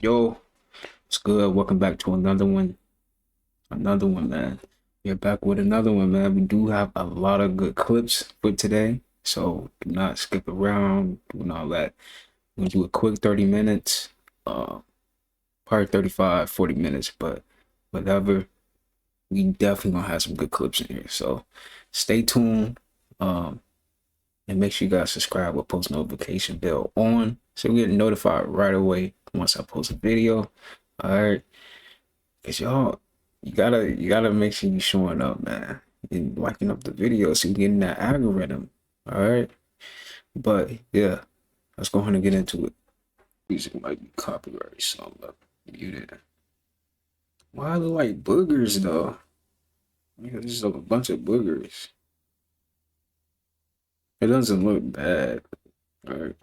Yo, it's good. Welcome back to another one. Another one, man. We're back with another one, man. We do have a lot of good clips for today. So do not skip around, doing all that. We're gonna do a quick 30 minutes. Probably 35, 40 minutes, but whatever. We definitely gonna have some good clips in here. So stay tuned. And make sure you guys subscribe with post notification bell on so you get notified right away once I post a video. All right, cause y'all, you gotta make sure you showing up, man, and liking up the video so you get in that algorithm. All right, but yeah, let's go ahead and get into it. Music might be copyrighted, so I'm gonna mute it. Why I look like boogers though? Because there's a bunch of boogers. It doesn't look bad. All right.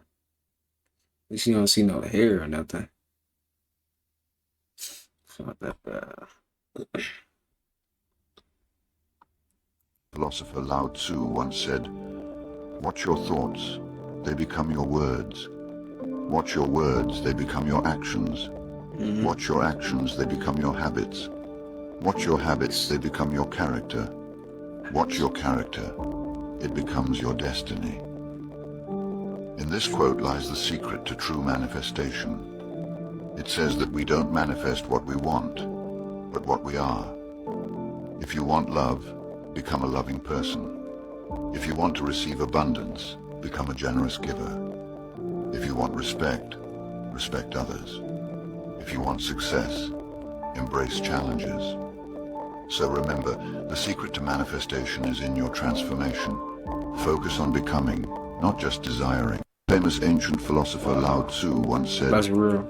At least you don't see no hair or nothing. It's not that bad. Philosopher Lao Tzu once said, "Watch your thoughts, they become your words. Watch your words, they become your actions. Watch your actions, they become your habits. Watch your habits, they become your character. Watch your character, it becomes your destiny." In this quote lies the secret to true manifestation. It says that we don't manifest what we want, but what we are. If you want love, become a loving person. If you want to receive abundance, become a generous giver. If you want respect, respect others. If you want success, embrace challenges. So remember, the secret to manifestation is in your transformation. Focus on becoming, not just desiring. Famous ancient philosopher Lao Tzu once said, That's real.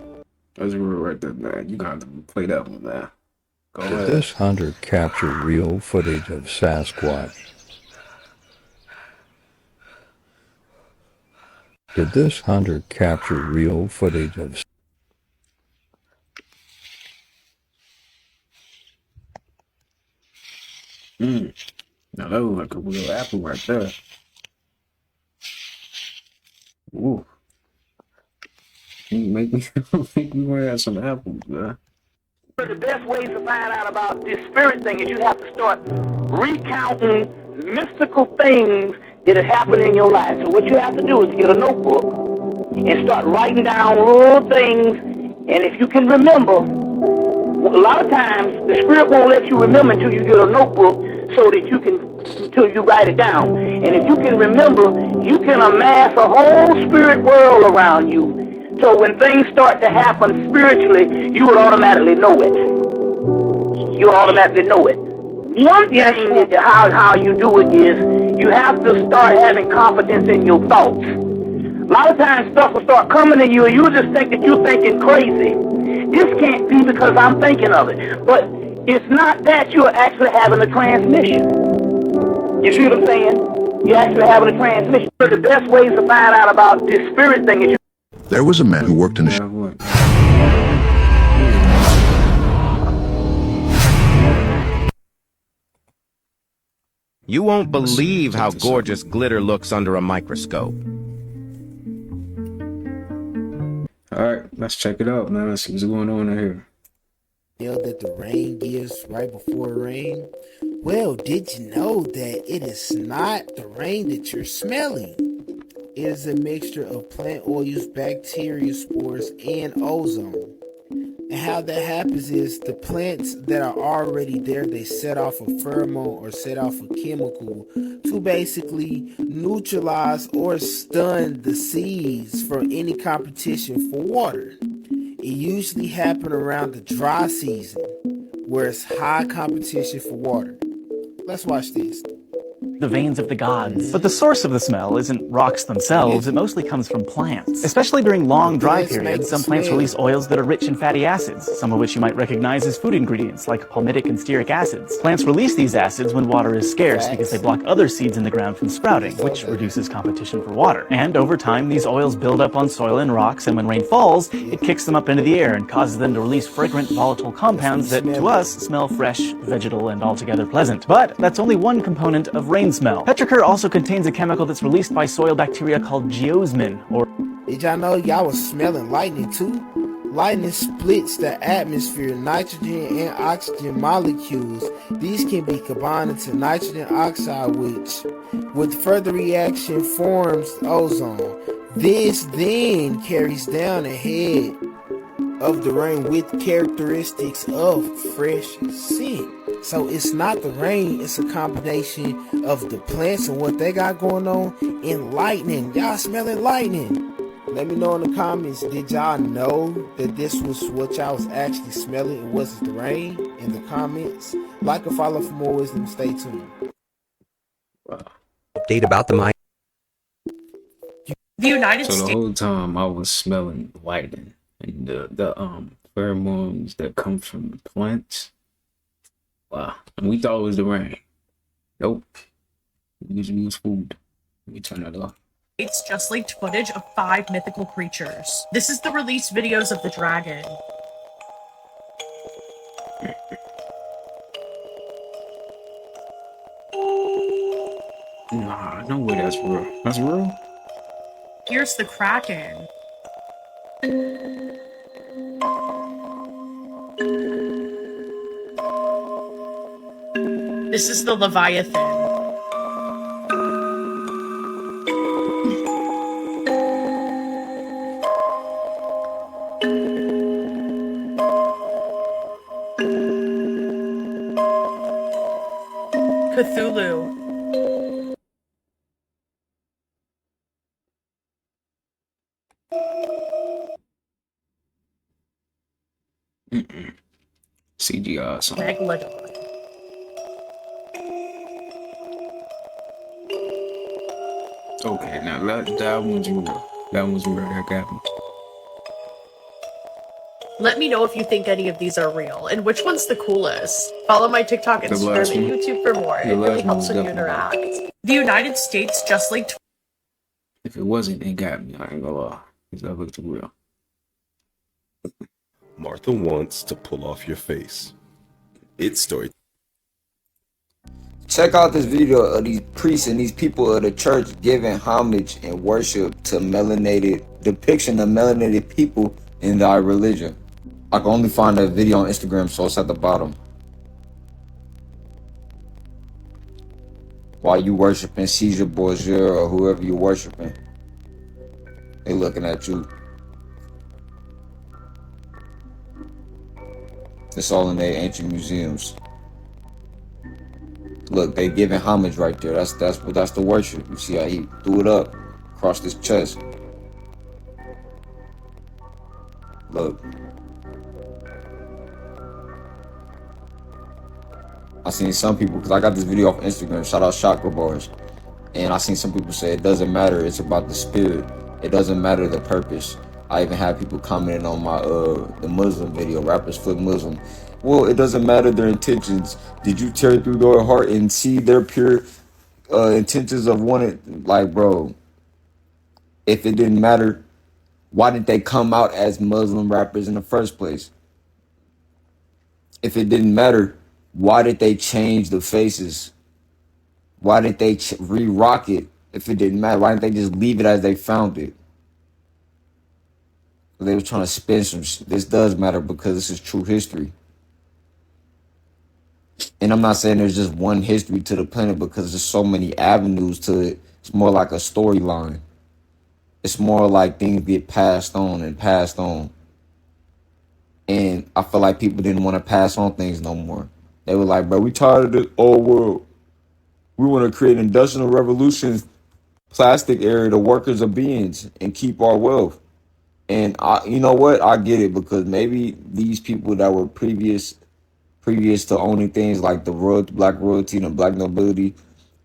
That's real right there, man. You gotta play that one, man. Go Did ahead. this hunter capture real footage of Sasquatch? Did this hunter capture real footage of Now that looks like a real apple right there. Ooh. You make me make me want to have some apples, man. The best ways to find out about this spirit thing is you have to start recounting mystical things that have happened in your life. So what you have to do is get a notebook and start writing down little things. And if you can remember, a lot of times the spirit won't let you remember until you get a notebook so that you can, until you write it down. And if you can remember, you can amass a whole spirit world around you. So when things start to happen spiritually, you will automatically know it. You automatically know it. One thing, how you do it is you have to start having confidence in your thoughts. A lot of times stuff will start coming to you and you just think that you're thinking crazy. This can't be because I'm thinking of it. But it's not that you're actually having a transmission. You see what I'm saying? You're actually having a transmission. So the best ways to find out about this spirit thing is there was a man who worked in a You won't believe how gorgeous glitter looks under a microscope. Alright, let's check it out, man. Let's see what's going on in here. That the rain gives right before rain? Well, did you know that it is not the rain that you're smelling? It is a mixture of plant oils, bacteria spores, and ozone. And how that happens is the plants that are already there, they set off a pheromone or set off a chemical to basically neutralize or stun the seeds from any competition for water. It usually happens around the dry season where it's high competition for water. Let's watch this. The veins of the gods. But the source of the smell isn't rocks themselves, it mostly comes from plants. Especially during long dry periods, some plants release oils that are rich in fatty acids, some of which you might recognize as food ingredients like palmitic and stearic acids. Plants release these acids when water is scarce because they block other seeds in the ground from sprouting, which reduces competition for water. And over time, these oils build up on soil and rocks, and when rain falls, it kicks them up into the air and causes them to release fragrant, volatile compounds that, to us, smell fresh, vegetal, and altogether pleasant. But that's only one component of rain smell. Petrichor also contains a chemical that's released by soil bacteria called geosmin, or... Did y'all know y'all was smelling lightning too? Lightning splits the atmosphere, nitrogen and oxygen molecules. These can be combined into nitrogen oxide, which, with further reaction, forms ozone. This then carries down ahead of the rain with characteristics of fresh scent. So it's not the rain, it's a combination of the plants and what they got going on and lightning. Y'all smelling lightning? Let me know in the comments, did y'all know that this was what y'all was actually smelling? It wasn't the rain? In the comments. Like and follow for more wisdom. Stay tuned. Update about the mind. The United So the States. whole time I was smelling lightning and the pheromones that come from plants. Wow. And we thought it was the rain. Nope. We use food. Let me turn that off. It's just leaked footage of 5 mythical creatures. This is the released videos of the dragon. Nah, no way that's real. That's real? Here's the kraken. This is the leviathan. Cthulhu. CGI or something. Megalodon. Okay, now that one's real. That one's real. That got me. Let me know if you think any of these are real and which one's the coolest. Follow my TikTok, Instagram, last and one. YouTube for more. The It really last helps one when was you interact. The United States just leaked. If it wasn't, it got me. I ain't gonna lie. Because that looked real. Martha wants to pull off your face. It's story. Check out this video of these priests and these people of the church giving homage and worship to depiction of melanated people in thy religion. I can only find that video on Instagram, so it's at the bottom. While you worshiping Caesar Borgia or whoever you worshiping, they looking at you. It's all in their ancient museums. Look, they giving homage right there. That's the worship. You see how he threw it up across his chest. Look. I seen some people, because I got this video off Instagram, shout out Chakra Bars, and I seen some people say it doesn't matter, it's about the spirit. It doesn't matter the purpose. I even had people commenting on my the Muslim video, rappers flip Muslim. Well, it doesn't matter their intentions. Did you tear through their heart and see their pure intentions of wanting? Like, bro, if it didn't matter, why didn't they come out as Muslim rappers in the first place? If it didn't matter, why did they change the faces? Why did they re-rock it if it didn't matter? Why didn't they just leave it as they found it? They were trying to spin some shit. This does matter because this is true history. And I'm not saying there's just one history to the planet because there's so many avenues to it. It's more like a storyline. It's more like things get passed on and passed on. And I feel like people didn't want to pass on things no more. They were like, bro, we tired of the old world. We want to create an industrial revolution, plastic era, the workers of beings, and keep our wealth. And you know what? I get it, because maybe these people that were previous to owning things like the black royalty and the black nobility,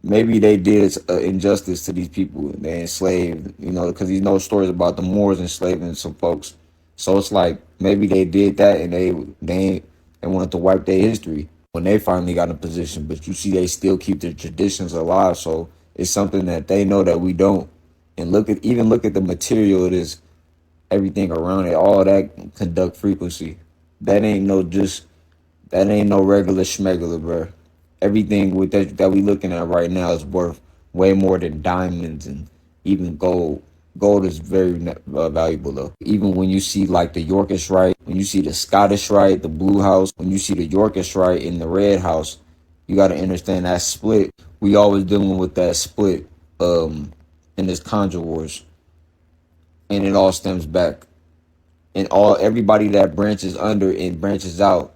maybe they did injustice to these people. They enslaved, because you know stories about the Moors enslaving some folks. So it's like maybe they did that and they wanted to wipe their history when they finally got in a position. But you see, they still keep their traditions alive. So it's something that they know that we don't. And look at the material of this, everything around it, all that conduct frequency. That ain't no regular schmegular, bro. Everything with that we looking at right now is worth way more than diamonds and even gold. Gold is very valuable though. Even when you see like the Yorkish Rite, when you see the Scottish Rite, the Blue House, when you see the Yorkish Rite in the Red House, you got to understand that split. We always dealing with that split in this Conjure Wars, and it all stems back. And everybody that branches under and branches out,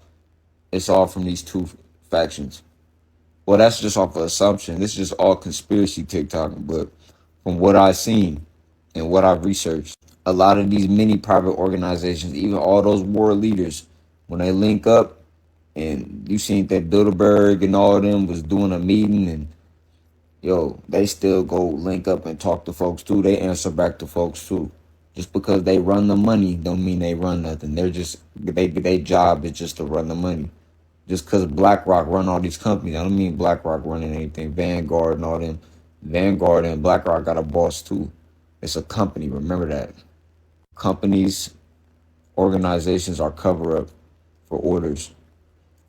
it's all from these two factions. Well, that's just off of assumption. This is just all conspiracy TikTok, but from what I've seen and what I've researched, a lot of these mini private organizations, even all those war leaders, when they link up, and you seen that Bilderberg and all of them was doing a meeting, and they still go link up and talk to folks too. They answer back to folks too. Just because they run the money don't mean they run nothing. They're just their job is just to run the money. Just because BlackRock run all these companies, I don't mean BlackRock running anything. Vanguard and all them. Vanguard and BlackRock got a boss too. It's a company, remember that. Companies, organizations are cover-up for orders.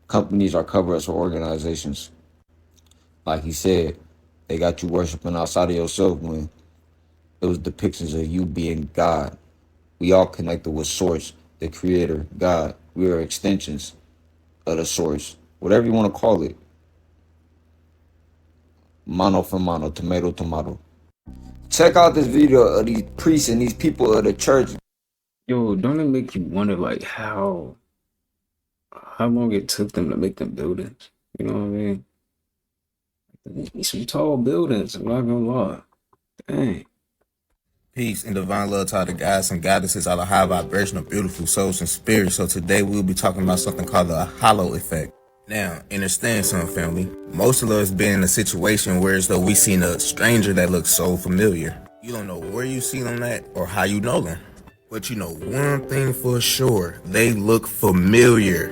Companies are cover-ups for organizations. Like he said, they got you worshiping outside of yourself when it was depictions of you being God. We all connected with Source, the Creator, God. We are extensions of the Source, whatever you want to call it. Mano for mano, tomato, tomato. Check out this video of these priests and these people of the church. Yo, don't it make you wonder, like, how long it took them to make them buildings? You know what I mean? They need some tall buildings, I'm not gonna lie. Dang. Peace and divine love to all the guys and goddesses, all the high vibrational, beautiful souls and spirits. So today we'll be talking about something called the hollow effect. Now, understand something, family. Most of us been in a situation where as though we seen a stranger that looks so familiar. You don't know where you seen them at or how you know them. But you know one thing for sure, they look familiar.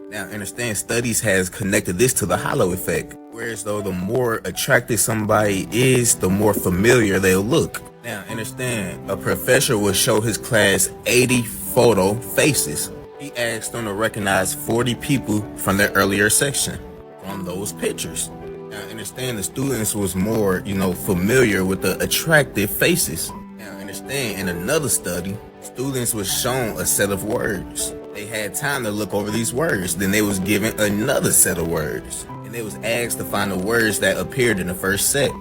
Now, understand, studies has connected this to the hollow effect. Whereas though the more attractive somebody is, the more familiar they'll look. Now, understand, a professor will show his class 80 photo faces. He asked them to recognize 40 people from their earlier section from those pictures. Now, understand, the students was more, familiar with the attractive faces. Now, understand, in another study, students was shown a set of words. They had time to look over these words. Then they was given another set of words. And they was asked to find the words that appeared in the first set.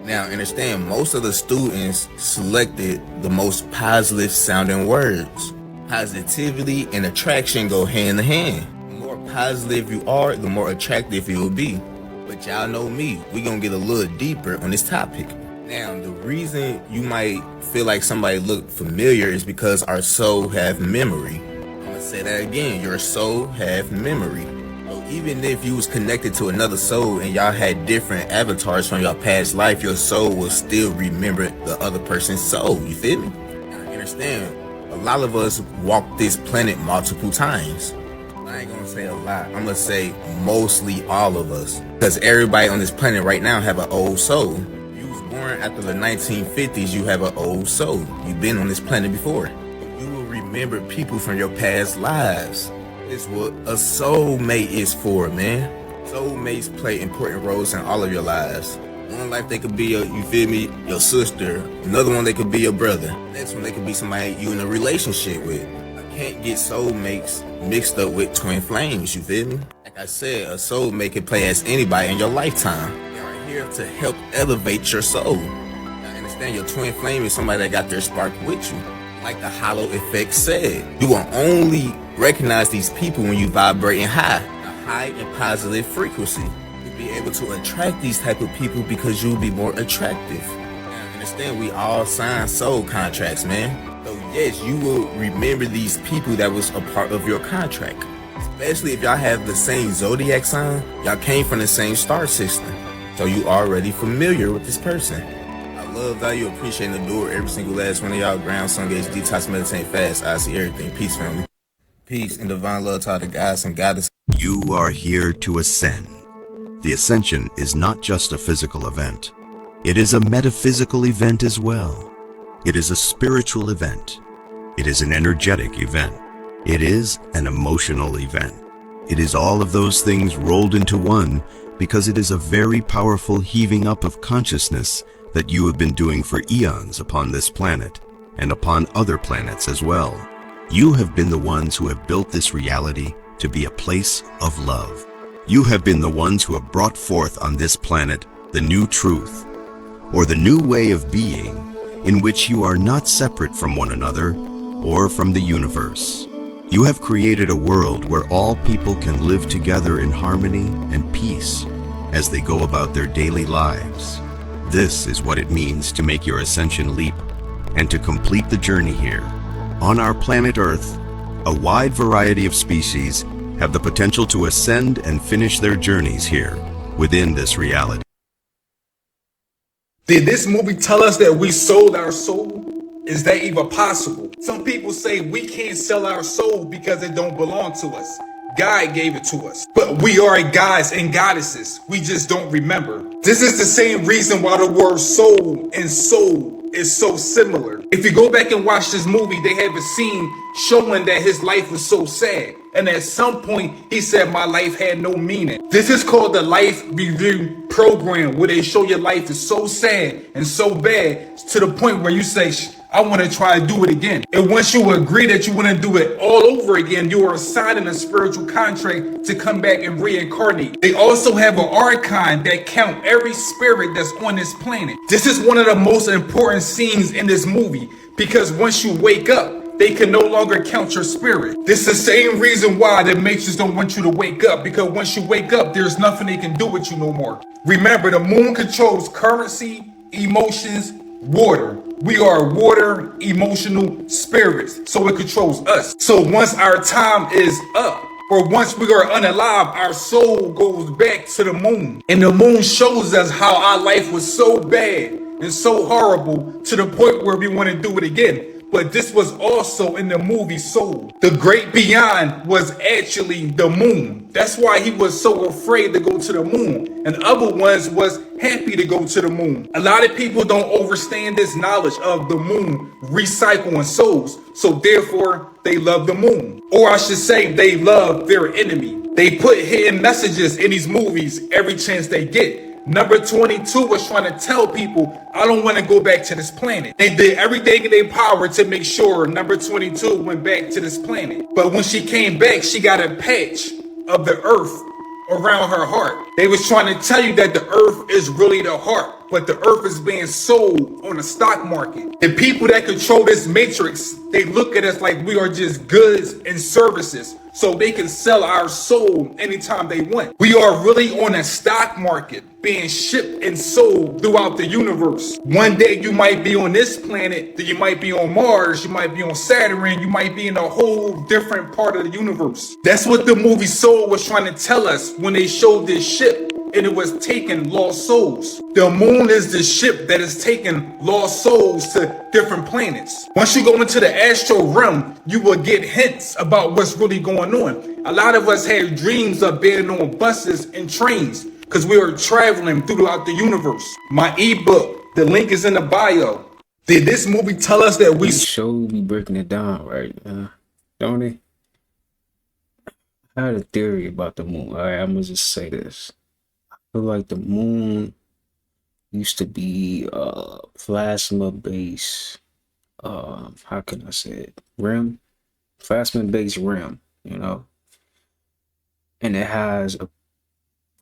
Now, understand, most of the students selected the most positive sounding words. Positivity and attraction go hand in hand. The more positive you are, the more attractive you will be. But y'all know me, we gonna get a little deeper on this topic. Now, the reason you might feel like somebody look familiar is because our soul have memory. I'm gonna say that again, your soul have memory. So even if you was connected to another soul and y'all had different avatars from your past life, your soul will still remember the other person's soul, you feel me? Now, understand, a lot of us walk this planet multiple times. I ain't gonna say a lot, I'm gonna say mostly all of us. Because everybody on this planet right now have an old soul. You was born after the 1950s, you have an old soul. You've been on this planet before. You will remember people from your past lives. It's what a soulmate is for, man. Soulmates play important roles in all of your lives. One life they could be your sister. Another one they could be your brother. Next one they could be somebody you in a relationship with. I can't get soulmates mixed up with twin flames, you feel me? Like I said, a soulmate can play as anybody in your lifetime. They are here to help elevate your soul. I understand your twin flame is somebody that got their spark with you. Like the hollow effect said, you will only recognize these people when you vibrating high, a high and positive frequency. You'll be able to attract these type of people because you'll be more attractive. Now, understand, we all sign soul contracts, man. So yes, you will remember these people that was a part of your contract. Especially if y'all have the same zodiac sign, y'all came from the same star system. So you already familiar with this person. Love, value, appreciate, and adore every single last one of y'all. Ground, sun gauge, detox, meditate, fast. I see everything. Peace, family. Peace and divine love to all the guys and goddesses. You are here to ascend. The ascension is not just a physical event. It is a metaphysical event as well. It is a spiritual event. It is an energetic event. It is an emotional event. It is all of those things rolled into one because it is a very powerful heaving up of consciousness that you have been doing for eons upon this planet and upon other planets as well. You have been the ones who have built this reality to be a place of love. You have been the ones who have brought forth on this planet the new truth, or the new way of being, in which you are not separate from one another or from the universe. You have created a world where all people can live together in harmony and peace as they go about their daily lives. This is what it means to make your ascension leap and to complete the journey here. On our planet Earth, a wide variety of species have the potential to ascend and finish their journeys here within this reality. Did this movie tell us that we sold our soul? Is that even possible? Some people say we can't sell our soul because it don't belong to us. God gave it to us. But we are gods and goddesses. We just don't remember. This is the same reason why the word soul and soul is so similar. If you go back and watch this movie, they have a scene showing that his life was so sad. And at some point, he said, my life had no meaning. This is called the life review program, where they show your life is so sad and so bad to the point where you say, I want to try to do it again. And once you agree that you want to do it all over again, you are signing a spiritual contract to come back and reincarnate. They also have an archon that count every spirit that's on this planet. This is one of the most important scenes in this movie, because once you wake up, they can no longer count your spirit. This is the same reason why the Matrix don't want you to wake up, because once you wake up, there's nothing they can do with you no more. Remember, the moon controls currency, emotions, water. We are water emotional spirits, so it controls us. So once our time is up, or once we are unalive, our soul goes back to the moon. And the moon shows us how our life was so bad and so horrible to the point where we want to do it again. But this was also in the movie Soul. The great beyond was actually the moon. That's why he was so afraid to go to the moon. And other ones was happy to go to the moon. A lot of people don't understand this knowledge of the moon recycling souls. So therefore, they love the moon. Or I should say, they love their enemy. They put hidden messages in these movies every chance they get. Number 22 was trying to tell people, I don't want to go back to this planet. They did everything in their power to make sure number 22 went back to this planet. But when she came back, she got a patch of the earth around her heart. They was trying to tell you that the earth is really the heart, but the earth is being sold on the stock market. The people that control this matrix, they look at us like we are just goods and services, so they can sell our soul anytime they want. We are really on a stock market, being shipped and sold throughout the universe. One day you might be on this planet, then you might be on Mars, you might be on Saturn, you might be in a whole different part of the universe. That's what the movie Soul was trying to tell us when they showed this ship and it was taking lost souls. The moon is the ship that is taking lost souls to different planets. Once you go into the astral realm, you will get hints about what's really going on. A lot of us had dreams of being on buses and trains because we were traveling throughout the universe. My ebook, the link is in the bio. Did this movie tell us that we should be breaking it down, right? Don't it? I had a theory about the moon. All right, I'm gonna just say this. I feel like the moon used to be plasma base. How can I say it? Rim, plasma base rim. You know, and it has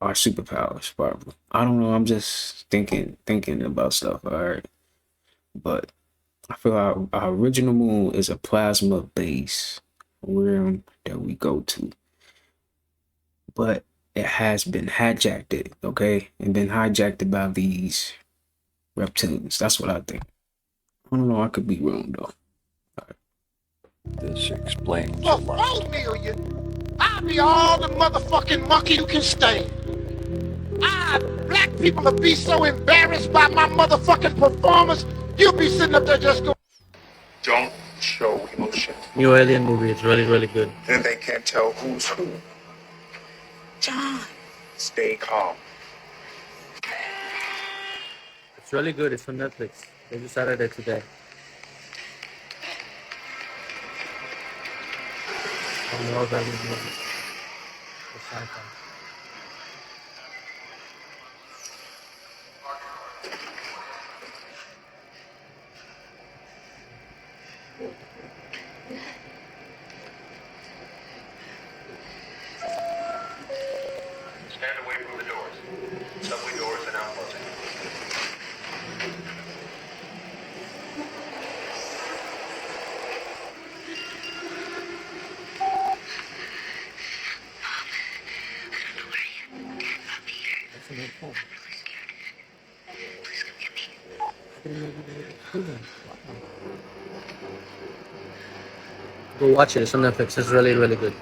our superpowers. Probably. I don't know. I'm just thinking about stuff. All right, but I feel our original moon is a plasma base rim that we go to, but it has been hijacked, okay? And been hijacked by these reptilians. That's what I think. I don't know. I could be wrong, though. This explains For 4 million, I'll be all the motherfucking monkey you can stand. Black people will be so embarrassed by my motherfucking performance, you'll be sitting up there just going, don't show emotion. New Alien movie, it's really, really good. Then they can't tell who's who. John. Stay calm. It's really good, it's on Netflix. They just started it today. New Alien movie. It's sci-fi. away from the doors. Subway doors are now closing. Go watch it. It's on Netflix. It's really, really good.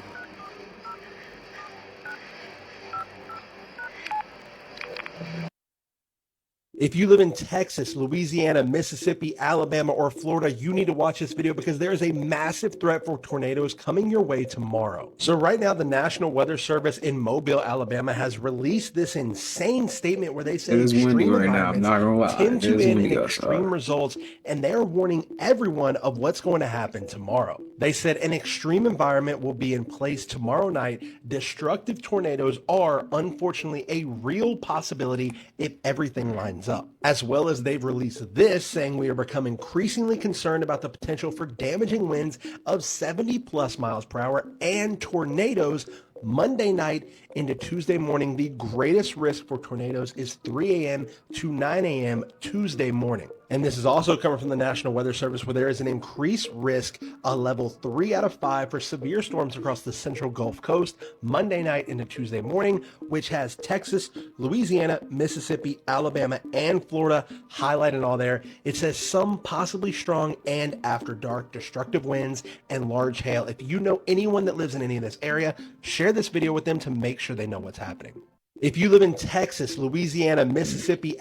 If you live in Texas, Louisiana, Mississippi, Alabama, or Florida, you need to watch this video because there is a massive threat for tornadoes coming your way tomorrow. So right now, the National Weather Service in Mobile, Alabama has released this insane statement where they say It is windy extreme right now. I'm environments not gonna lie. tend It to is end in windy extreme outside. results, and they're warning everyone of what's going to happen tomorrow. They said an extreme environment will be in place tomorrow night. Destructive tornadoes are, unfortunately, a real possibility if everything lines up. As well as they've released this saying we are becoming increasingly concerned about the potential for damaging winds of 70 plus miles per hour and tornadoes Monday night into Tuesday morning. The greatest risk for tornadoes is 3 a.m. to 9 a.m. Tuesday morning. And this is also coming from the National Weather Service, where there is an increased risk, a level 3 out of 5 for severe storms across the central Gulf Coast Monday night into Tuesday morning, which has Texas, Louisiana, Mississippi, Alabama, and Florida highlighted all there. It says some possibly strong and after dark destructive winds and large hail. If you know anyone that lives in any of this area, share this video with them to make sure they know what's happening. If you live in Texas, Louisiana, Mississippi,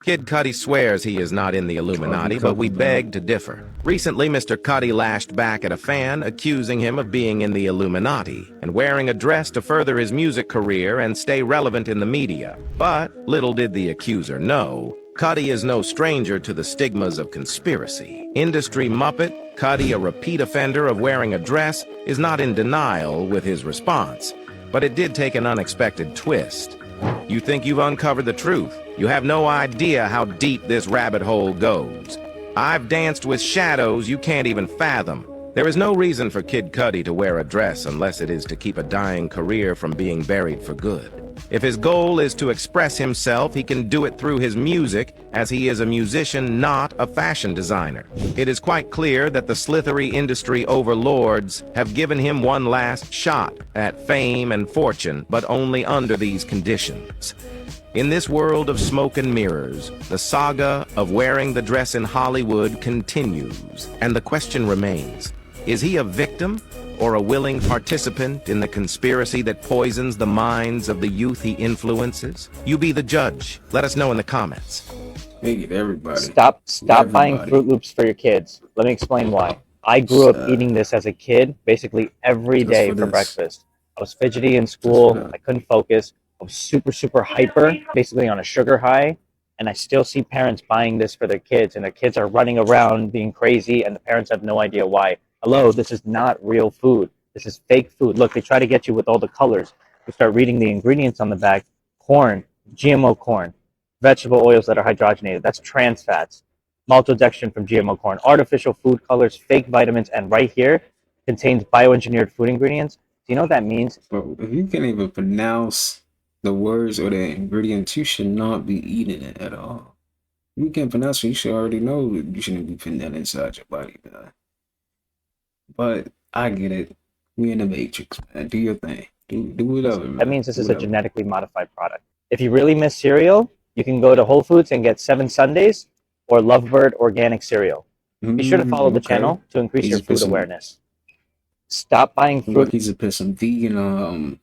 Kid Cudi swears he is not in the Illuminati, but we beg to differ. Recently, Mr. Cudi lashed back at a fan, accusing him of being in the Illuminati and wearing a dress to further his music career and stay relevant in the media. But little did the accuser know, Cudi is no stranger to the stigmas of conspiracy. Industry muppet, Cudi, a repeat offender of wearing a dress, is not in denial with his response. But it did take an unexpected twist. You think you've uncovered the truth. You have no idea how deep this rabbit hole goes. I've danced with shadows you can't even fathom. There is no reason for Kid Cudi to wear a dress unless it is to keep a dying career from being buried for good. If his goal is to express himself, he can do it through his music, as he is a musician, not a fashion designer. It is quite clear that the slithery industry overlords have given him one last shot at fame and fortune, but only under these conditions. In this world of smoke and mirrors, the saga of wearing the dress in Hollywood continues, and the question remains, is he a victim or a willing participant in the conspiracy that poisons the minds of the youth he influences? You be the judge. Let us know in the comments. Make it everybody. Stop buying Fruit Loops for your kids. Let me explain why. I grew up eating this as a kid, basically every day for breakfast. I was fidgety in school. I couldn't focus. I was super hyper, basically on a sugar high. And I still see parents buying this for their kids, and their kids are running around being crazy, and the parents have no idea why. Hello, this is not real food. This is fake food. Look, they try to get you with all the colors. You start reading the ingredients on the back. Corn, GMO corn, vegetable oils that are hydrogenated. That's trans fats. Maltodextrin from GMO corn, artificial food colors, fake vitamins, and right here contains bioengineered food ingredients. Do you know what that means? Bro, if you can't even pronounce the words or the ingredients, you should not be eating it at all. If you can't pronounce it, you should already know that you shouldn't be putting that inside your body, man. But I get it. We in the Matrix, man. Do your thing. Do whatever, man. That means this is a genetically modified product. If you really miss cereal, you can go to Whole Foods and get 7 Sundays or Lovebird organic cereal. Be sure to follow the channel to increase your food awareness. Stop buying fruit. Look, he's a put some vegan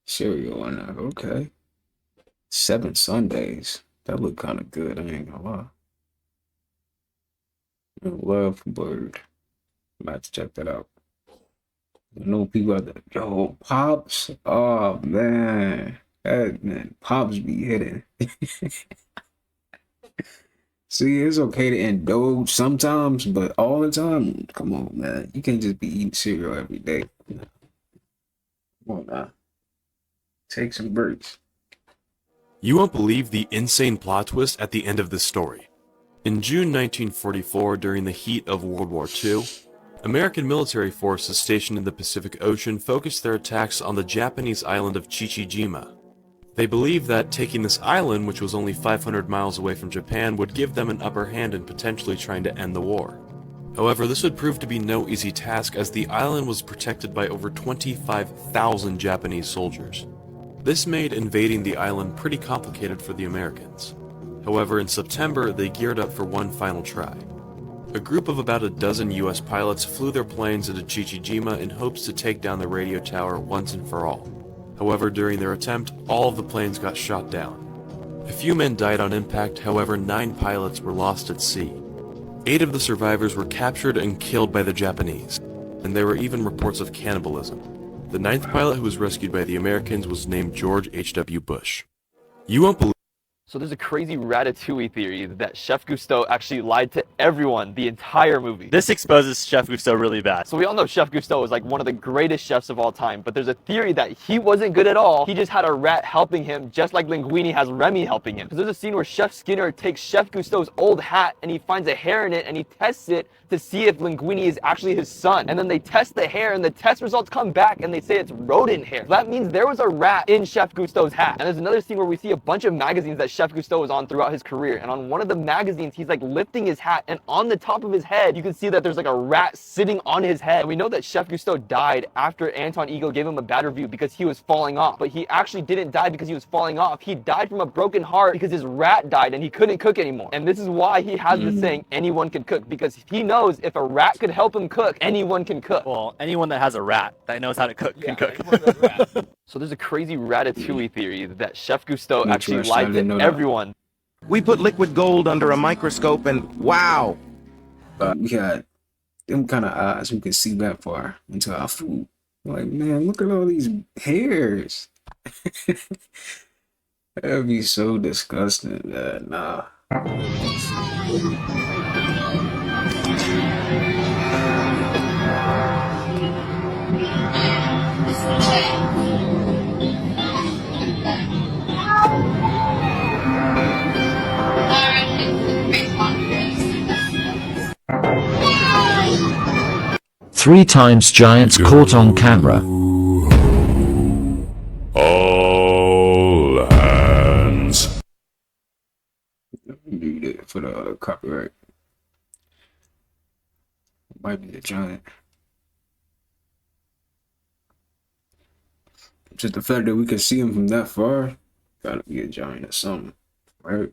cereal in there. Okay. 7 Sundays. That look kind of good. I ain't gonna lie. Lovebird. I'm about to check that out. I know people out there. Yo, Pops. Oh man. That man, Pops be hitting. See, it's okay to indulge sometimes, but all the time, come on, man. You can't just be eating cereal every day. Come on, man. Take some breaks. You won't believe the insane plot twist at the end of this story. In June 1944, during the heat of World War II, American military forces stationed in the Pacific Ocean focused their attacks on the Japanese island of Chichijima. They believed that taking this island, which was only 500 miles away from Japan, would give them an upper hand in potentially trying to end the war. However, this would prove to be no easy task, as the island was protected by over 25,000 Japanese soldiers. This made invading the island pretty complicated for the Americans. However, in September, they geared up for one final try. A group of about a dozen US pilots flew their planes into Chichijima in hopes to take down the radio tower once and for all. However, during their attempt, all of the planes got shot down. A few men died on impact, however 9 pilots were lost at sea. 8 of the survivors were captured and killed by the Japanese, and there were even reports of cannibalism. The 9th pilot who was rescued by the Americans was named George H.W. Bush. You won't believe. So there's a crazy Ratatouille theory that Chef Gusteau actually lied to everyone the entire movie. This exposes Chef Gusteau really bad. So we all know Chef Gusteau is like one of the greatest chefs of all time, but there's a theory that he wasn't good at all. He just had a rat helping him, just like Linguini has Remy helping him. Because there's a scene where Chef Skinner takes Chef Gusteau's old hat and he finds a hair in it and he tests it to see if Linguini is actually his son. And then they test the hair and the test results come back and they say it's rodent hair. So that means there was a rat in Chef Gusteau's hat. And there's another scene where we see a bunch of magazines that Chef Gusteau was on throughout his career. And on one of the magazines, he's like lifting his hat and on the top of his head, you can see that there's like a rat sitting on his head. And we know that Chef Gusteau died after Anton Ego gave him a bad review because he was falling off. But he actually didn't die because he was falling off. He died from a broken heart because his rat died and he couldn't cook anymore. And this is why he has the saying, anyone can cook, because he knows if a rat could help him cook, anyone can cook. Well, anyone that has a rat that knows how to cook can cook. So there's a crazy Ratatouille theory that Chef Gusteau actually lied to everyone. We put liquid gold under a microscope and wow! We got them kind of eyes we can see that far into our food. Like, man, look at all these hairs. That'd be so disgusting. Nah. 3 times giants caught on camera. All hands. Need it for the copyright. Might be a giant. Just the fact that we can see him from that far, gotta be a giant or something, right?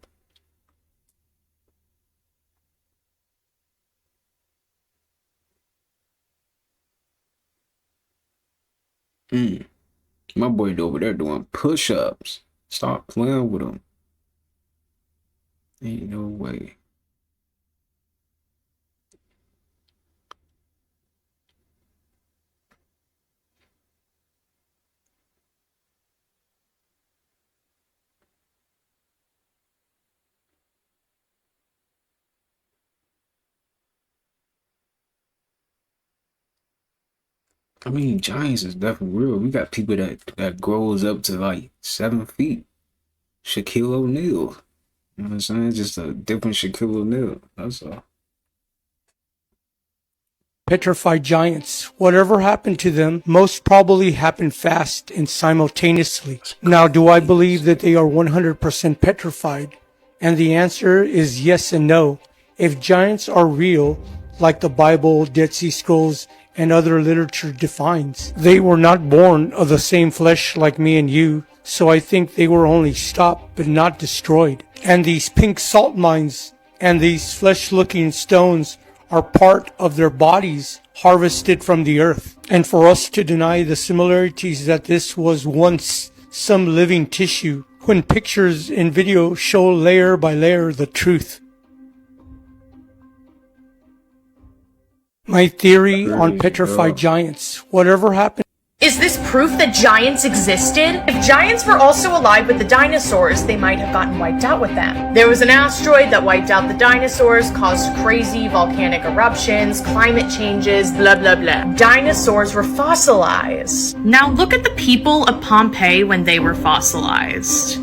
My boy over there doing push-ups. Stop playing with him. Ain't no way. I mean, giants is definitely real. We got people that grows up to like 7 feet. Shaquille O'Neal. You know what I'm saying? Just a different Shaquille O'Neal. That's all. Petrified giants. Whatever happened to them most probably happened fast and simultaneously. Now, do I believe that they are 100% petrified? And the answer is yes and no. If giants are real, like the Bible, Dead Sea Scrolls, and other literature defines, they were not born of the same flesh like me and you, so I think they were only stopped but not destroyed. And these pink salt mines and these flesh-looking stones are part of their bodies harvested from the earth. And for us to deny the similarities that this was once some living tissue, when pictures and video show layer by layer the truth. My theory on petrified giants. Whatever happened. Is this proof that giants existed? If giants were also alive with the dinosaurs, they might have gotten wiped out with them. There was an asteroid that wiped out the dinosaurs, caused crazy volcanic eruptions, climate changes, blah blah blah. Dinosaurs were fossilized. Now look at the people of Pompeii when they were fossilized.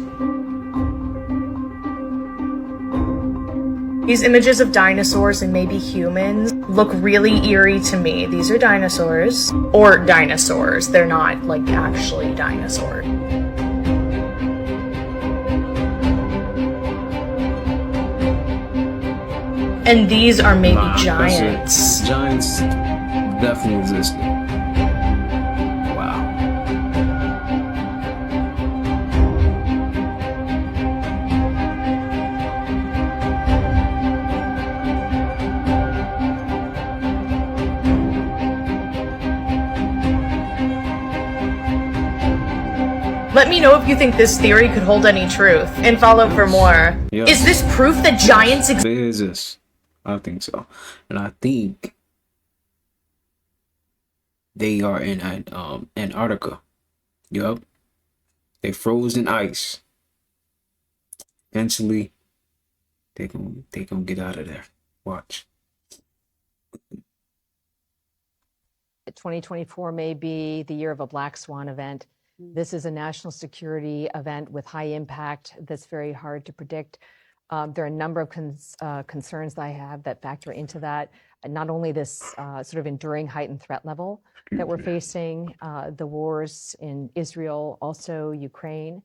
These images of dinosaurs and maybe humans look really eerie to me. These are dinosaurs. Or dinosaurs. They're not, like, actually dinosaurs. And these are maybe giants. Giants definitely existed. Wow. Let me know if you think this theory could hold any truth, and follow for more. Yes. Is this proof that giants exist? There is this. I think so. And I think they are in Antarctica. Yup. They froze in ice. Eventually, they gonna get out of there. Watch. 2024 may be the year of a black swan event. This is a national security event with high impact that's very hard to predict. There are a number of concerns that I have that factor into that. Not only this sort of enduring heightened threat level that we're facing, the wars in Israel, also Ukraine.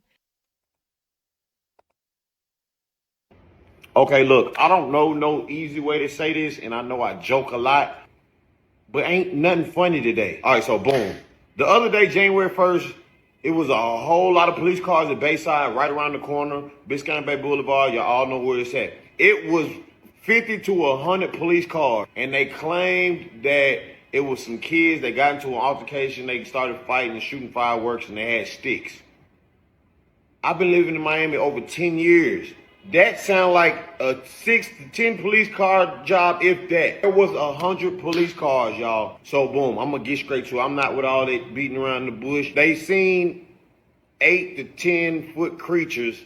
Okay, look, I don't know no easy way to say this, and I know I joke a lot, but ain't nothing funny today. All right, so boom. The other day, January 1st, it was a whole lot of police cars at Bayside, right around the corner, Biscayne Bay Boulevard. Y'all all know where it's at. It was 50 to 100 police cars, and they claimed that it was some kids. They got into an altercation. They started fighting and shooting fireworks, and they had sticks. I've been living in Miami over 10 years. That sound like a 6 to 10 police car job, if that. There was 100 police cars, y'all. So boom, I'm gonna get straight to it. I'm not with all that beating around the bush. They seen 8 to 10 foot creatures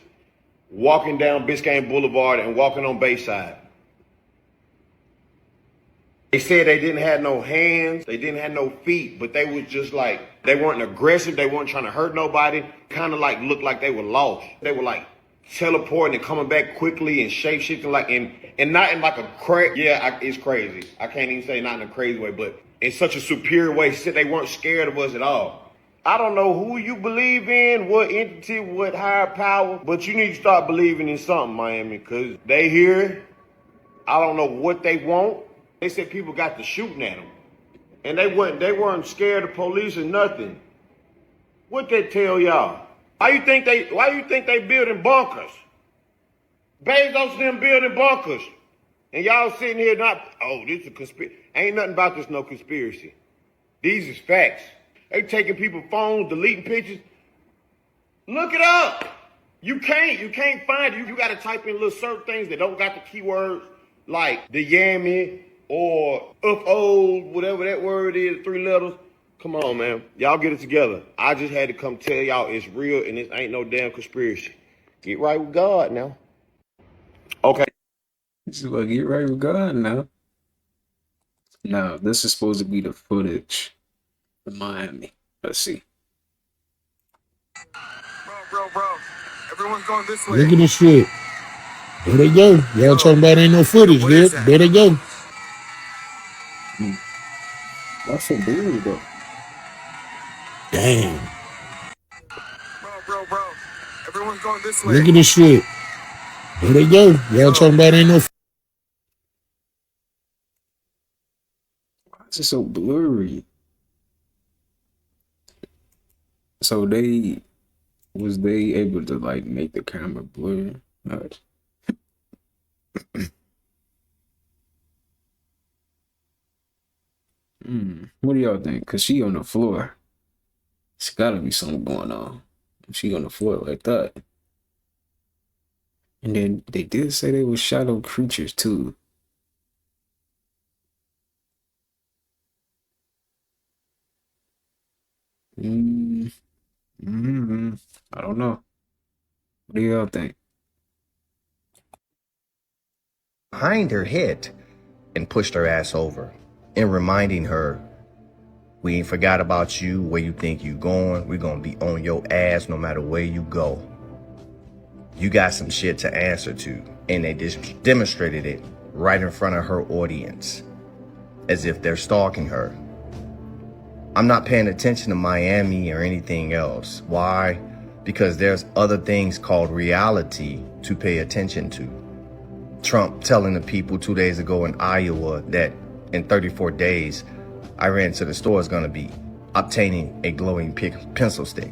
walking down Biscayne Boulevard and walking on Bayside. They said they didn't have no hands, they didn't have no feet, but they was just like, they weren't aggressive, they weren't trying to hurt nobody. Kind of like looked like they were lost. They were like teleporting and coming back quickly and shape-shifting, like and not in like a it's crazy. I can't even say not in a crazy way, but in such a superior way. They weren't scared of us at all. I don't know who you believe in, what entity, what higher power, but you need to start believing in something, Miami, because they here. I don't know what they want. They said people got to shooting at them, and they weren't scared of police or nothing. What they tell y'all? Why you think they building bunkers? Bezos and them building bunkers. And y'all sitting here this is a conspiracy. Ain't nothing about this no conspiracy. These is facts. They taking people's phones, deleting pictures. Look it up. You can't find it. You gotta type in little certain things that don't got the keywords, like the yammy or old, whatever that word is, 3 letters. Come on, man. Y'all get it together. I just had to come tell y'all it's real and this ain't no damn conspiracy. Get right with God now. Okay. This is like, get right with God now. Now, this is supposed to be the footage of Miami. Let's see. Bro. Everyone's going this way. Look at this shit. There they go. Y'all talking about ain't no footage, dude. There they go. That's so weird, though. Damn. Bro. Everyone's going this way. Look at this shit. There they go. Y'all talking about ain't no. Why is it so blurry? So was they able to like make the camera blurry? Right. What do y'all think? Cause she on the floor. It's gotta be something going on. If she on the floor like that. And then they did say they were shadow creatures too. I don't know. What do y'all think? Behind her head and pushed her ass over and reminding her, we ain't forgot about you, where you think you going. We're gonna be on your ass no matter where you go. You got some shit to answer to. And they just demonstrated it right in front of her audience, as if they're stalking her. I'm not paying attention to Miami or anything else. Why? Because there's other things called reality to pay attention to. Trump telling the people 2 days ago in Iowa that in 34 days, I ran to the store is gonna be obtaining a glowing pencil stick.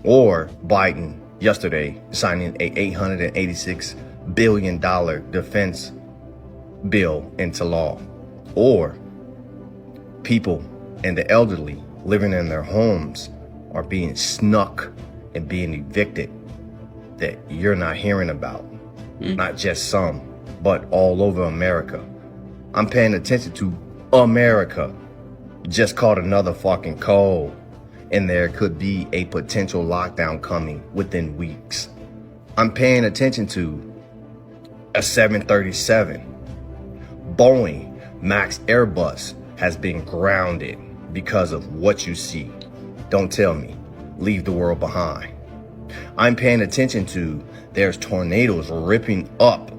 Or Biden yesterday signing a $886 billion defense bill into law. Or people and the elderly living in their homes are being snuck and being evicted that you're not hearing about. Not just some, but all over America. I'm paying attention to America. Just caught another fucking cold, and there could be a potential lockdown coming within weeks. I'm paying attention to a 737. Boeing Max Airbus has been grounded because of what you see. Don't tell me. Leave the world behind. I'm paying attention to there's tornadoes ripping up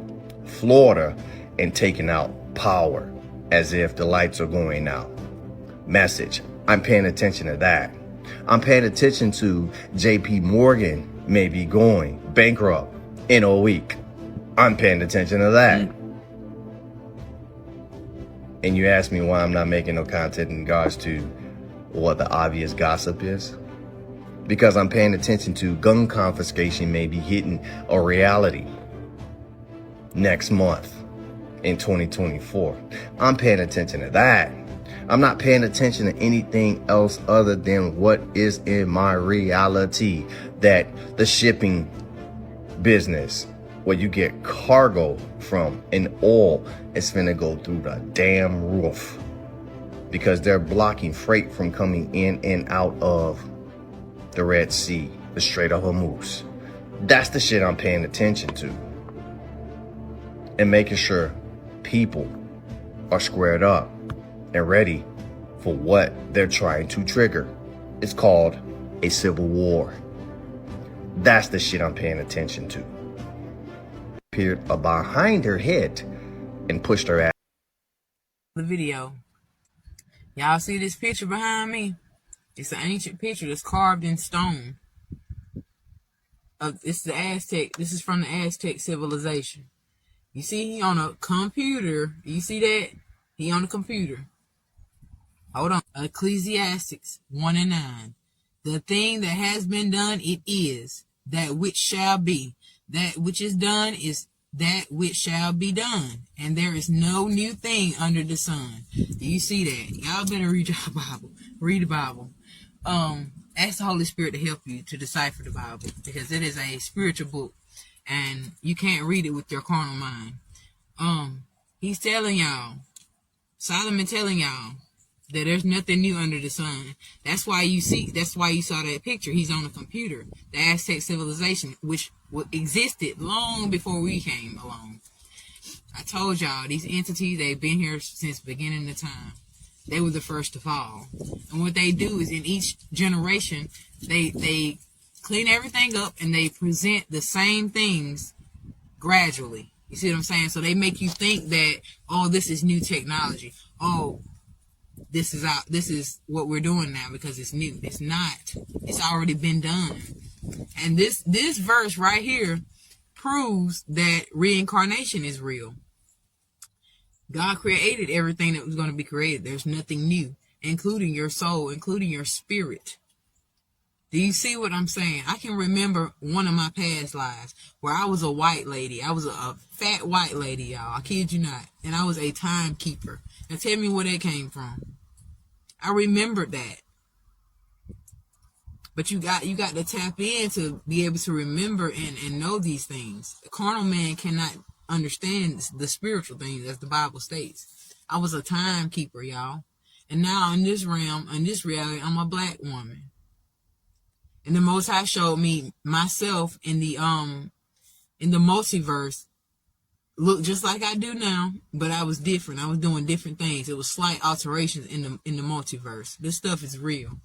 Florida and taking out power as if the lights are going out. Message. I'm paying attention to that. I'm paying attention to JP Morgan may be going bankrupt in a week. I'm paying attention to that. And you ask me why I'm not making no content in regards to what the obvious gossip is? Because I'm paying attention to gun confiscation may be hitting a reality next month in 2024. I'm paying attention to that. I'm not paying attention to anything else other than what is in my reality, that the shipping business where you get cargo from and oil is finna go through the damn roof because they're blocking freight from coming in and out of the Red Sea, the Strait of Hormuz. That's the shit I'm paying attention to. And making sure people are squared up and ready for what they're trying to trigger. It's called a civil war. That's the shit I'm paying attention to. Appeared behind her head and pushed her ass. The video. Y'all see this picture behind me? It's an ancient picture that's carved in stone. It's the Aztec. This is from the Aztec civilization. You see he on a computer. You see that? He on a computer. Hold on. Ecclesiastes 1:9. The thing that has been done, it is that which shall be. That which is done is that which shall be done. And there is no new thing under the sun. Do you see that? Y'all better read your Bible. Read the Bible. Ask the Holy Spirit to help you to decipher the Bible, because it is a spiritual book and you can't read it with your carnal mind. He's telling y'all, Solomon telling y'all that there's nothing new under the sun. That's why you saw that picture. He's on a computer. The Aztec civilization, which existed long before we came along. I told y'all, these entities, they've been here since the beginning of time. They were the first to fall. And what they do is in each generation, they clean everything up and they present the same things gradually. You see what I'm saying? So they make you think that, oh, this is new technology. Oh, this is what we're doing now because it's new. It's not. It's already been done. And this verse right here proves that reincarnation is real. God created everything that was going to be created. There's nothing new, including your soul, including your spirit. Do you see what I'm saying? I can remember one of my past lives where I was a white lady. I was a fat white lady, y'all. I kid you not. And I was a timekeeper. Now tell me where that came from. I remembered that. But you got to tap in to be able to remember and know these things. The carnal man cannot understand the spiritual things, as the Bible states. I was a timekeeper, y'all. And now in this realm, in this reality, I'm a black woman. And the Most High showed me myself in the multiverse, look just like I do now, but I was different. I was doing different things. It was slight alterations in the multiverse. This stuff is real.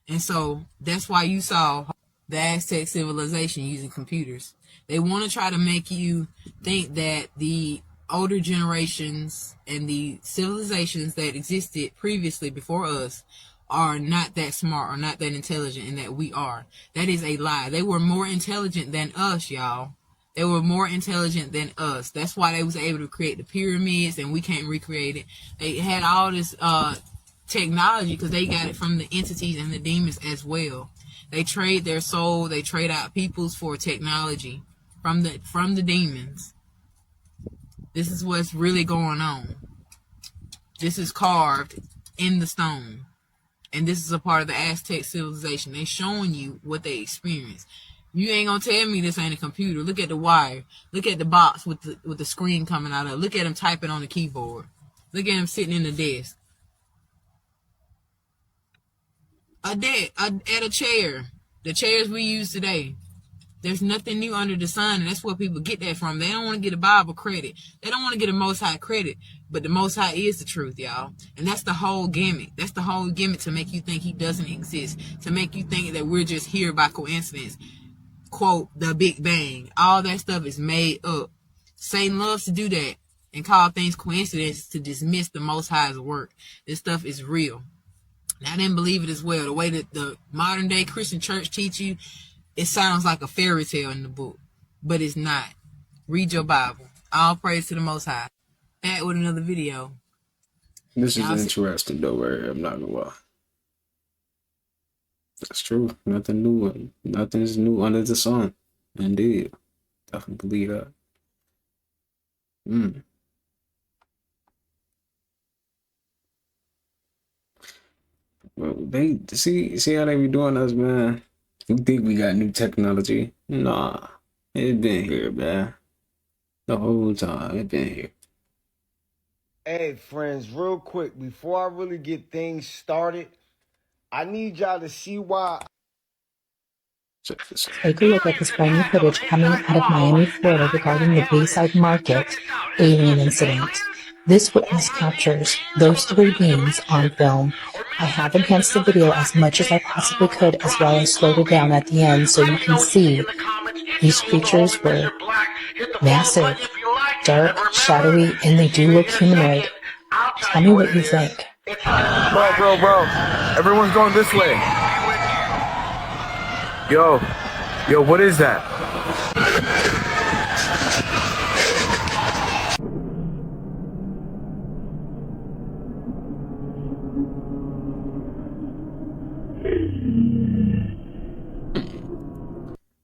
And so that's why you saw the Aztec civilization using computers. They want to try to make you think that the older generations and the civilizations that existed previously before us are not that smart or not that intelligent, and that we are. That is a lie. They were more intelligent than us, y'all. They were more intelligent than us. That's why they was able to create the pyramids, and we can't recreate it. They had all this technology because they got it from the entities and the demons as well. They trade their soul. They trade out peoples for technology from the demons. This is what's really going on. This is carved in the stone. And this is a part of the Aztec civilization. They showing you what they experienced. You ain't gonna tell me this ain't a computer. Look at the wire. Look at the box with the screen coming out of it. Look at him typing on the keyboard. Look at him sitting in the desk. At a chair. The chairs we use today. There's nothing new under the sun, and that's where people get that from. They don't want to get a Bible credit. They don't want to get a Most High credit, but the Most High is the truth, y'all. And that's the whole gimmick. That's the whole gimmick, to make you think he doesn't exist, to make you think that we're just here by coincidence. Quote, the Big Bang. All that stuff is made up. Satan loves to do that and call things coincidence to dismiss the Most High's work. This stuff is real. And I didn't believe it as well. The way that the modern day Christian church teach you, it sounds like a fairy tale in the book, but it's not. Read your Bible. All praise to the Most High. Back with another video. This is interesting though, right here. I'm not gonna lie. That's true. Nothing new. Nothing is new under the sun. Indeed. Definitely believe that. Well, they see how they be doing us, man. You think we got new technology? Nah, it been here, man. The whole time, it been here. Hey, friends, real quick, before I really get things started, I need y'all to see why. Take a look at this brand new footage coming out of Miami, Florida regarding the Bayside Market alien incident. This witness captures those three beings on film. I have enhanced the video as much as I possibly could, as well as slowed it down at the end so you can see these creatures were massive, dark, shadowy, and they do look humanoid. Tell me what you think. Bro. Everyone's going this way. Yo, what is that?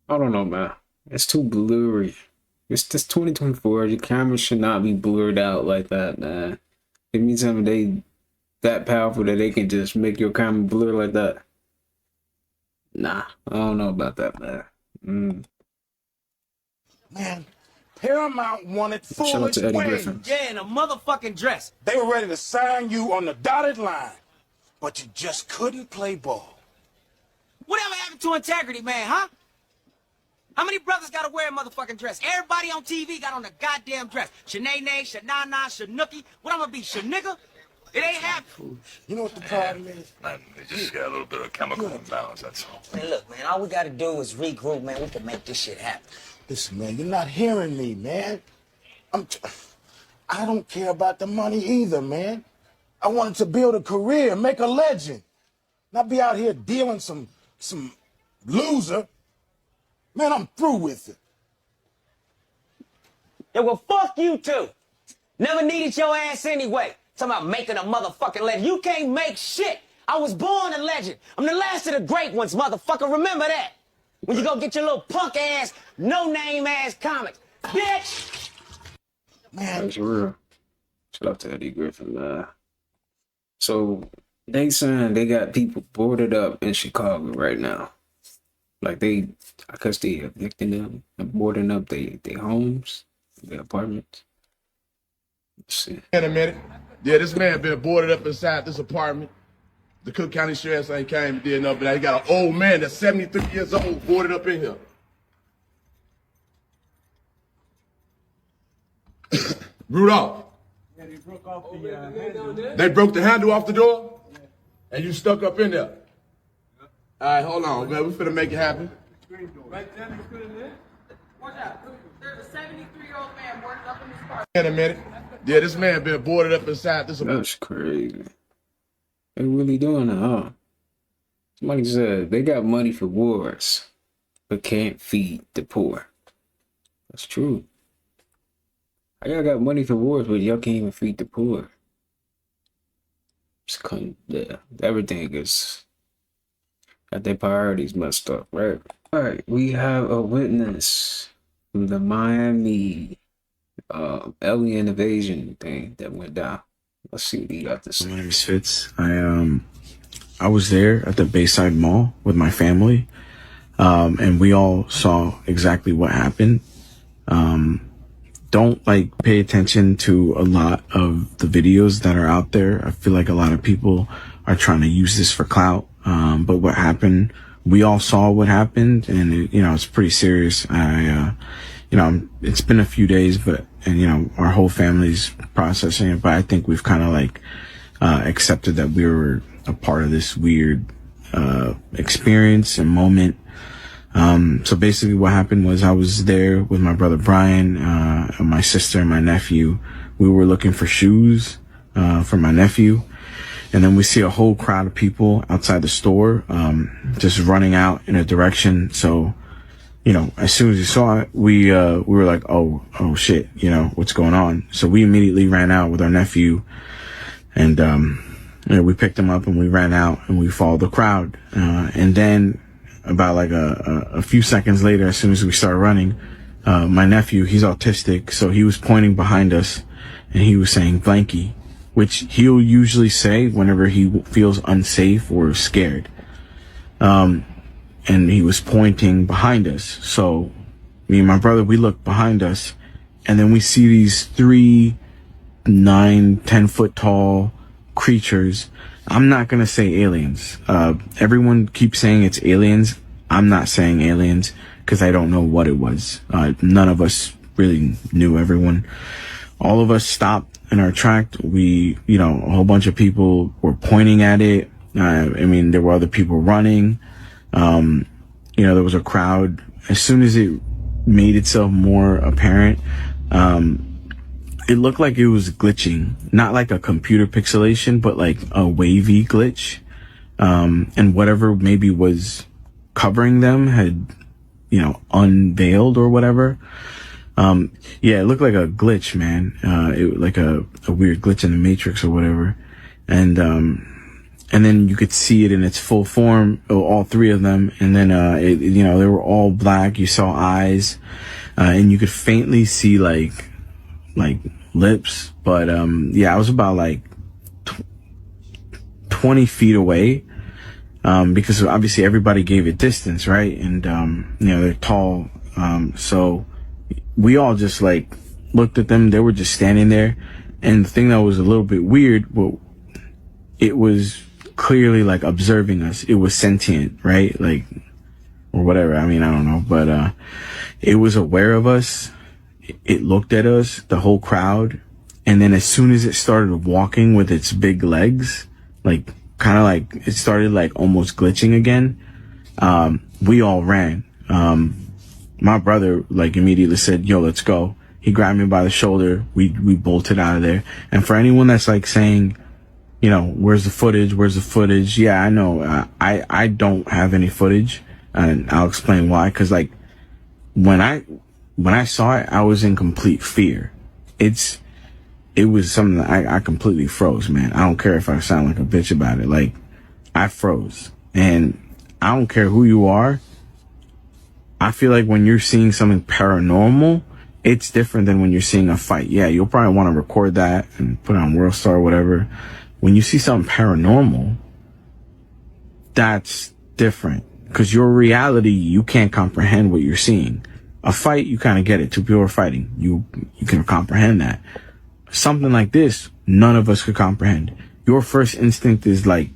I don't know, man. It's too blurry. It's just 2024. Your camera should not be blurred out like that, man. It means something they that powerful that they can just make your camera blur like that. Nah, I don't know about that, man. Man, Paramount wanted Shout out to Eddie Griffin. Yeah, in a motherfucking dress. They were ready to sign you on the dotted line, but you just couldn't play ball. Whatever happened to integrity, man, huh? How many brothers gotta wear a motherfucking dress? Everybody on TV got on a goddamn dress. Shanae, Shanana, Shanuki. What I'm gonna be, Shanigga? It ain't happening. You know what the problem is? Man, they just got a little bit of chemical imbalance, that's all. Man, look, man, all we gotta do is regroup, man. We can make this shit happen. Listen, man, you're not hearing me, man. I don't care about the money either, man. I wanted to build a career, make a legend. Not be out here dealing some loser. Man, I'm through with it. Yeah, well, fuck you too. Never needed your ass anyway. Talking about making a motherfucking legend. You can't make shit. I was born a legend. I'm the last of the great ones, motherfucker. Remember that. When you go get your little punk ass, no-name ass comics. Bitch! Man. That's real. Shout out to Eddie Griffin, man. So, they saying they got people boarded up in Chicago right now. Like I guess they evicting them and boarding up their homes, their apartments. Let's see. In a minute. Yeah, this man been boarded up inside this apartment. The Cook County Sheriff's ain't came and did nothing, but he got an old man that's 73 years old boarded up in here. Rudolph. Yeah, they broke off the handle. They broke the handle off the door? And you stuck up in there? All right, hold on, man. We finna make it happen. Right there, you could have lived. Watch out. There's a 73-year-old man boarded up in this car. In a minute. Yeah, this man been boarded up inside this. That's crazy. They really doing it, huh? Somebody said they got money for wars, but can't feed the poor. That's true. Y'all got money for wars, but y'all can't even feed the poor. Yeah, everything is got their priorities messed up, right? All right, we have a witness from the Miami alien invasion thing that went down. Let's see what he got to say. My name is Fitz. I was there at the Bayside Mall with my family, and we all saw exactly what happened. Don't pay attention to a lot of the videos that are out there. I feel like a lot of people are trying to use this for clout. But what happened, we all saw what happened, and it's pretty serious. It's been a few days, and our whole family's processing it, but I think we've kind of accepted that we were a part of this weird, experience and moment. So basically what happened was I was there with my brother Brian, my sister and my nephew. We were looking for shoes, for my nephew. And then we see a whole crowd of people outside the store, just running out in a direction. So, as soon as we saw it, we were like, oh shit, what's going on? So we immediately ran out with our nephew, and, we picked him up and we ran out and we followed the crowd. And then about a few seconds later, as soon as we started running, my nephew, he's autistic, so he was pointing behind us and he was saying blankie, which he'll usually say whenever he feels unsafe or scared. And he was pointing behind us. So me and my brother, we look behind us, and then we see these 3 9-10 foot tall creatures. I'm not gonna say aliens. Everyone keeps saying it's aliens. I'm not saying aliens because I don't know what it was. None of us really knew. All of us stopped in our track. A whole bunch of people were pointing at it. There were other people running. There was a crowd. As soon as it made itself more apparent, it looked like it was glitching, not like a computer pixelation, but like a wavy glitch. And whatever maybe was covering them had, unveiled or whatever. It looked like a glitch, man. It like a weird glitch in the Matrix or whatever. And then you could see it in its full form, all 3 of them. And then, they were all black. You saw eyes, and you could faintly see like lips. But, I was about 20 feet away, because obviously everybody gave it distance, right? And, they're tall. So we all just looked at them. They were just standing there. And the thing that was a little bit weird, well, it was clearly observing us. It was sentient, right? Or whatever. I don't know, but, it was aware of us. It looked at us, the whole crowd. And then as soon as it started walking with its big legs, it started almost glitching again. We all ran. My brother immediately said, yo, let's go. He grabbed me by the shoulder. We bolted out of there. And for anyone that's saying, where's the footage? Yeah, I know. I don't have any footage, and I'll explain why. Cause when I saw it, I was in complete fear. It was something that I completely froze, man. I don't care if I sound like a bitch about it. I froze, and I don't care who you are. I feel like when you're seeing something paranormal, it's different than when you're seeing a fight. Yeah, you'll probably want to record that and put it on World Star or whatever. When you see something paranormal, that's different, because your reality, you can't comprehend what you're seeing. A fight, you kind of get it. 2 people are fighting. You can comprehend that. Something like this, none of us could comprehend. Your first instinct is it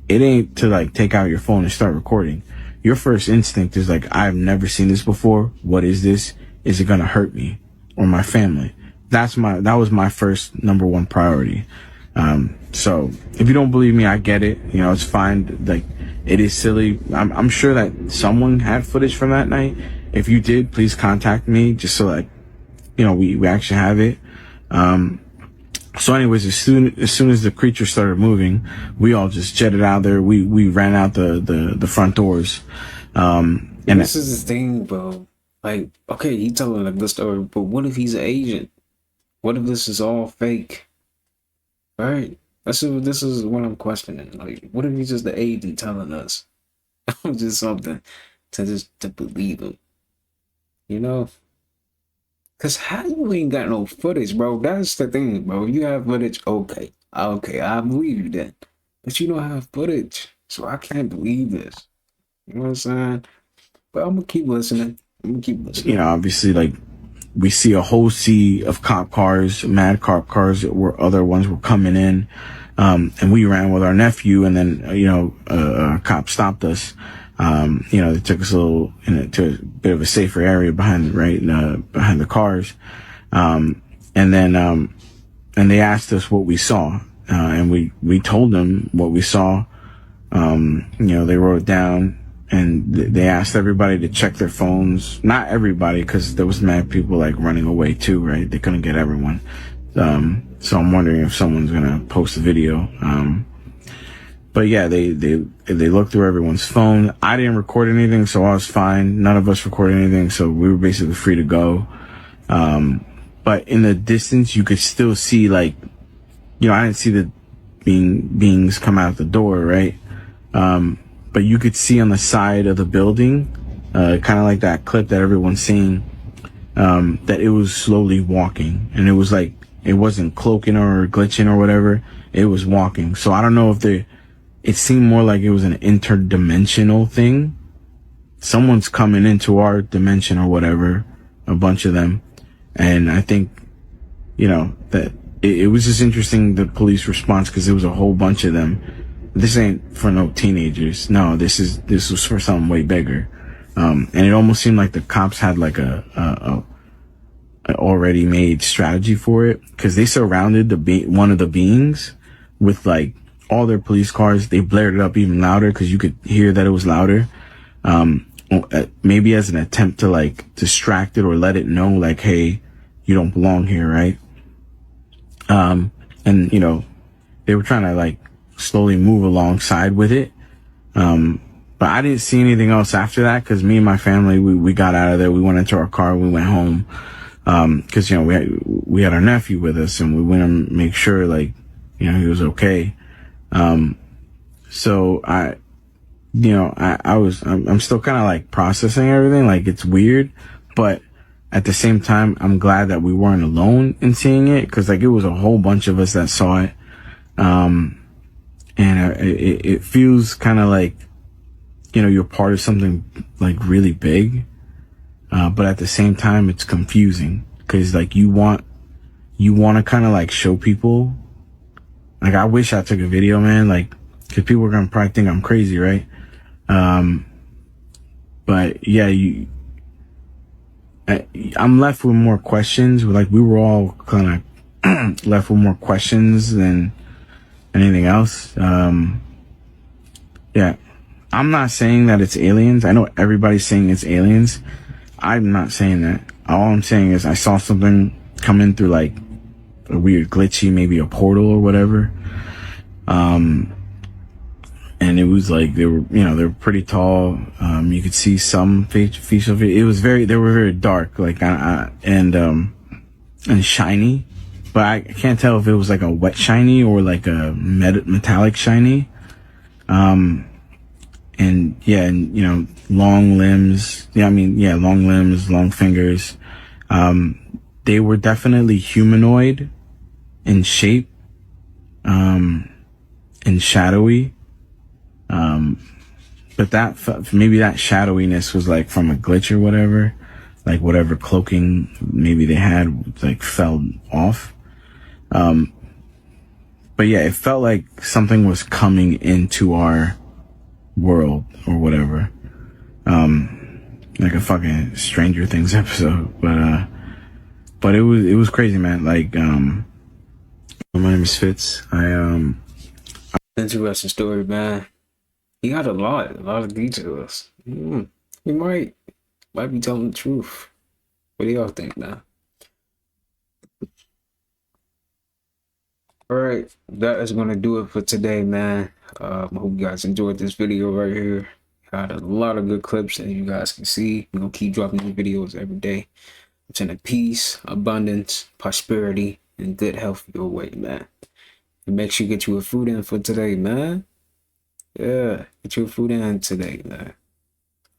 ain't to take out your phone and start recording. Your first instinct is I've never seen this before. What is this? Is it gonna hurt me or my family? That was my first number 1 priority. So if you don't believe me, I get it. It's fine. it is silly. I'm sure that someone had footage from that night. If you did, please contact me just so like, you know, we actually have it. So anyways, as soon as the creature started moving, we all just jetted out there. We ran out the front doors. And this is the thing, bro. Like, okay, he telling a good story, but what if he's an agent? What if this is all fake? Right? This is what I'm questioning. Like, what if he's just the agent telling us just something to believe him? You know? Cause how you ain't got no footage, bro? That's the thing, bro. You have footage, okay, I believe you then. But you don't have footage, so I can't believe this. You know what I'm saying? But I'm gonna keep listening. You know, obviously, like, we see a whole sea of cop cars, mad cop cars, where other ones were coming in. And we ran with our nephew, and then, you know, a cop stopped us. You know, they took us a little to a bit of a safer area behind the cars. And they asked us what we saw. And we told them what we saw. You know, they wrote it down, and they asked everybody to check their phones. Not everybody, because there was mad people like running away too, right? They couldn't get everyone. So I'm wondering if someone's gonna post a video. But yeah, they looked through everyone's phone. I didn't record anything, so I was fine. None of us recorded anything, so we were basically free to go. But in the distance, you could still see, like, you know, I didn't see the beings come out the door, right? But you could see on the side of the building, kind of like that clip that everyone's seeing, that it was slowly walking, and it was like, it wasn't cloaking or glitching or whatever. It was walking. So I don't know if it seemed more like it was an interdimensional thing. Someone's coming into our dimension or whatever, a bunch of them. And I think, you know, that it was just interesting, the police response, because there was a whole bunch of them. This ain't for no teenagers. No, this was for something way bigger. And it almost seemed like the cops had like a already made strategy for it, because they surrounded one of the beings with like all their police cars. They blared it up even louder because you could hear that it was louder. Maybe as an attempt to like distract it or let it know like, hey, you don't belong here, right? And you know, they were trying to like slowly move alongside with it. But I didn't see anything else after that, because me and my family, we got out of there. We went into our car. We went home. Cause, you know, we had our nephew with us, and we went to make sure, like, you know, he was okay. So I'm still kind of like processing everything. Like, it's weird, but at the same time, I'm glad that we weren't alone in seeing it, cause like it was a whole bunch of us that saw it. And it feels kind of like, you know, you're part of something like really big. But at the same time, it's confusing, because like you want to kind of like show people. Like, I wish I took a video, man, like, because people are gonna probably think I'm crazy, right? But yeah, I'm left with more questions. Like, we were all kind of left with more questions than anything else. Yeah, I'm not saying that it's aliens. I know everybody's saying it's aliens. I'm not saying that. All I'm saying is I saw something come in through like a weird glitchy, maybe a portal or whatever. And it was like they were pretty tall. You could see some facial. It was they were very dark, like and shiny, but I can't tell if it was like a wet shiny or like a metallic shiny. And yeah, and you know, long limbs. Long limbs, long fingers. They were definitely humanoid in shape, and shadowy. But maybe that shadowiness was like from a glitch or whatever, like whatever cloaking maybe they had like fell off. But yeah, it felt like something was coming into our world or whatever, like a fucking Stranger Things episode. But it was crazy, man. Like, my name is Fitz. Interesting story, man. He got a lot of details. He might be telling the truth. What do y'all think now? All right, that is gonna do it for today, man. I hope you guys enjoyed this video right here. Got a lot of good clips, as you guys can see. We're gonna keep dropping new videos every day. I'm sending peace, abundance, prosperity, and good health your way, man. And make sure you get you a food in for today, man. Yeah, get your food in today, man.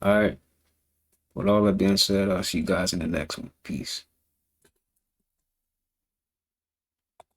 All right. With all that being said, I'll see you guys in the next one. Peace.